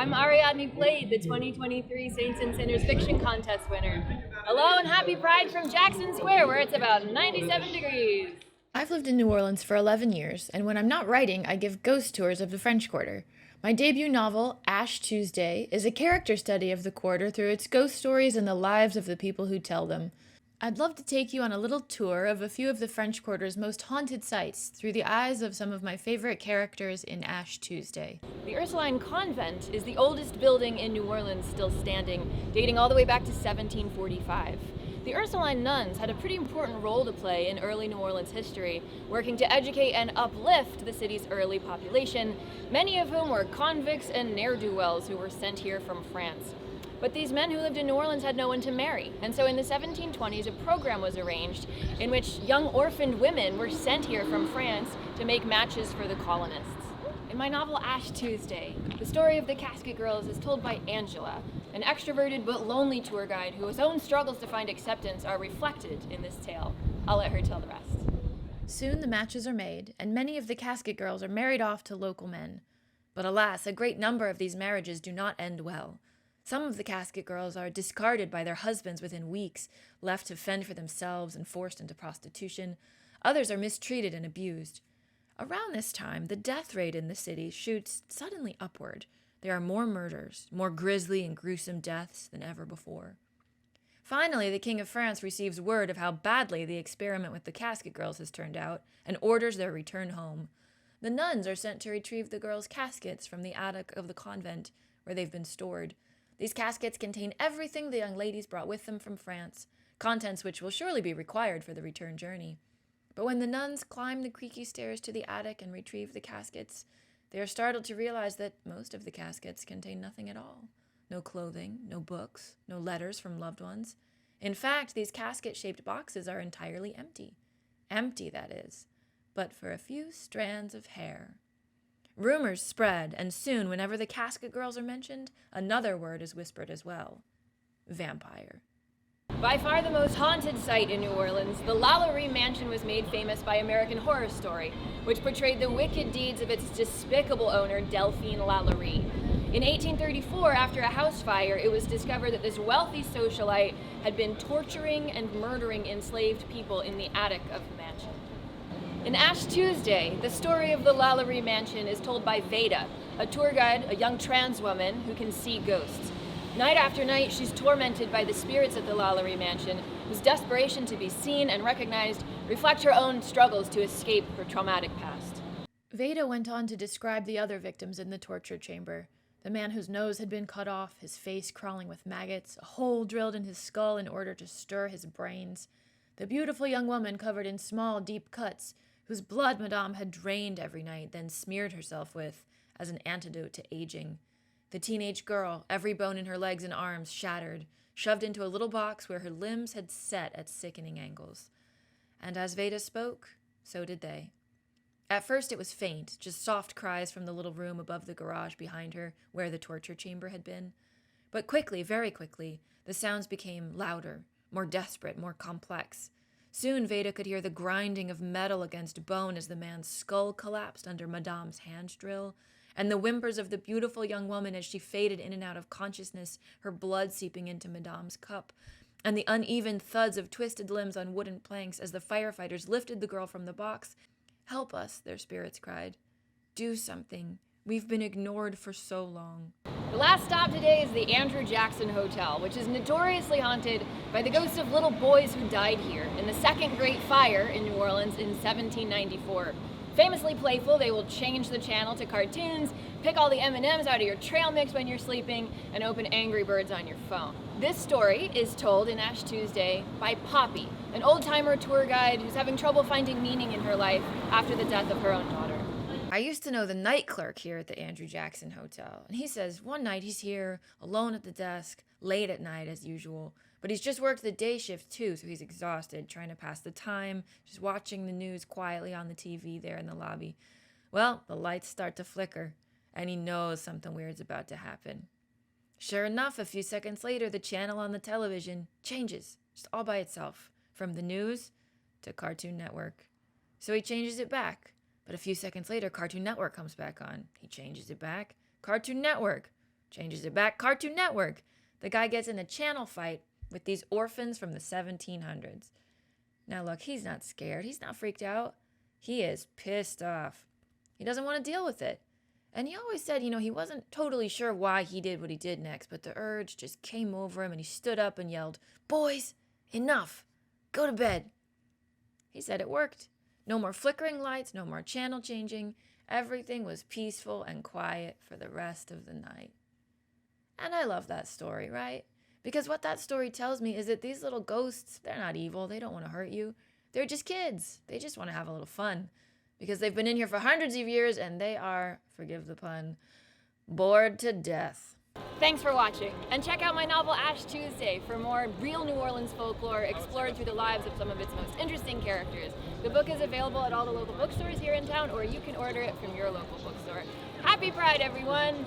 I'm Ariadne Blayde, the 2023 Saints and Sinners Fiction Contest winner. Hello and happy Pride from Jackson Square, where it's about 97 degrees. I've lived in New Orleans for 11 years, and when I'm not writing, I give ghost tours of the French Quarter. My debut novel, Ash Tuesday, is a character study of the quarter through its ghost stories and the lives of the people who tell them. I'd love to take you on a little tour of a few of the French Quarter's most haunted sites through the eyes of some of my favorite characters in Ash Tuesday. The Ursuline Convent is the oldest building in New Orleans still standing, dating all the way back to 1745. The Ursuline nuns had a pretty important role to play in early New Orleans history, working to educate and uplift the city's early population, many of whom were convicts and ne'er-do-wells who were sent here from France. But these men who lived in New Orleans had no one to marry, and so in the 1720s a program was arranged in which young orphaned women were sent here from France to make matches for the colonists. In my novel Ash Tuesday, the story of the Casket Girls is told by Angela, an extroverted but lonely tour guide whose own struggles to find acceptance are reflected in this tale. I'll let her tell the rest. Soon the matches are made, and many of the Casket Girls are married off to local men. But alas, a great number of these marriages do not end well. Some of the Casket Girls are discarded by their husbands within weeks, left to fend for themselves and forced into prostitution. Others are mistreated and abused. Around this time, the death rate in the city shoots suddenly upward. There are more murders, more grisly and gruesome deaths than ever before. Finally, the King of France receives word of how badly the experiment with the Casket Girls has turned out and orders their return home. The nuns are sent to retrieve the girls' caskets from the attic of the convent where they've been stored. These caskets contain everything the young ladies brought with them from France, contents which will surely be required for the return journey. But when the nuns climb the creaky stairs to the attic and retrieve the caskets, they are startled to realize that most of the caskets contain nothing at all. No clothing, no books, no letters from loved ones. In fact, these casket-shaped boxes are entirely empty. Empty, that is, but for a few strands of hair. Rumors spread, and soon, whenever the Casket Girls are mentioned, another word is whispered as well. Vampire. By far the most haunted site in New Orleans, the Lalaurie Mansion was made famous by American Horror Story, which portrayed the wicked deeds of its despicable owner, Delphine Lalaurie. In 1834, after a house fire, it was discovered that this wealthy socialite had been torturing and murdering enslaved people in the attic of the mansion. In Ash Tuesday, the story of the Lalaurie Mansion is told by Veda, a tour guide, a young trans woman who can see ghosts. Night after night, she's tormented by the spirits at the Lalaurie Mansion, whose desperation to be seen and recognized reflect her own struggles to escape her traumatic past. Veda went on to describe the other victims in the torture chamber. The man whose nose had been cut off, his face crawling with maggots, a hole drilled in his skull in order to stir his brains. The beautiful young woman covered in small, deep cuts, whose blood Madame had drained every night, then smeared herself with as an antidote to aging. The teenage girl, every bone in her legs and arms shattered, shoved into a little box where her limbs had set at sickening angles. And as Veda spoke, so did they. At first it was faint, just soft cries from the little room above the garage behind her, where the torture chamber had been. But quickly, very quickly, the sounds became louder, more desperate, more complex. Soon Veda could hear the grinding of metal against bone as the man's skull collapsed under Madame's hand drill, and the whimpers of the beautiful young woman as she faded in and out of consciousness, her blood seeping into Madame's cup, and the uneven thuds of twisted limbs on wooden planks as the firefighters lifted the girl from the box. "Help us," their spirits cried. "Do something. We've been ignored for so long." The last stop today is the Andrew Jackson Hotel, which is notoriously haunted by the ghosts of little boys who died here in the Second Great Fire in New Orleans in 1794. Famously playful, they will change the channel to cartoons, pick all the M&Ms out of your trail mix when you're sleeping, and open Angry Birds on your phone. This story is told in Ash Tuesday by Poppy, an old-timer tour guide who's having trouble finding meaning in her life after the death of her own daughter. I used to know the night clerk here at the Andrew Jackson Hotel, and he says one night he's here, alone at the desk, late at night as usual, but he's just worked the day shift too, so he's exhausted, trying to pass the time, just watching the news quietly on the TV there in the lobby. Well, the lights start to flicker, and he knows something weird's about to happen. Sure enough, a few seconds later, the channel on the television changes, just all by itself, from the news to Cartoon Network. So he changes it back. But a few seconds later, Cartoon Network comes back on. He changes it back. Cartoon Network. Changes it back, Cartoon Network. The guy gets in a channel fight with these orphans from the 1700s. Now look, he's not scared. He's not freaked out. He is pissed off. He doesn't want to deal with it. And he always said, he wasn't totally sure why he did what he did next, but the urge just came over him and he stood up and yelled, "Boys, enough. Go to bed." He said it worked. No more flickering lights, no more channel changing. Everything was peaceful and quiet for the rest of the night. And I love that story, right? Because what that story tells me is that these little ghosts, they're not evil. They don't want to hurt you. They're just kids. They just want to have a little fun. Because they've been in here for hundreds of years and they are, forgive the pun, bored to death. Thanks for watching, and check out my novel Ash Tuesday for more real New Orleans folklore explored through the lives of some of its most interesting characters. The book is available at all the local bookstores here in town, or you can order it from your local bookstore. Happy Pride, everyone!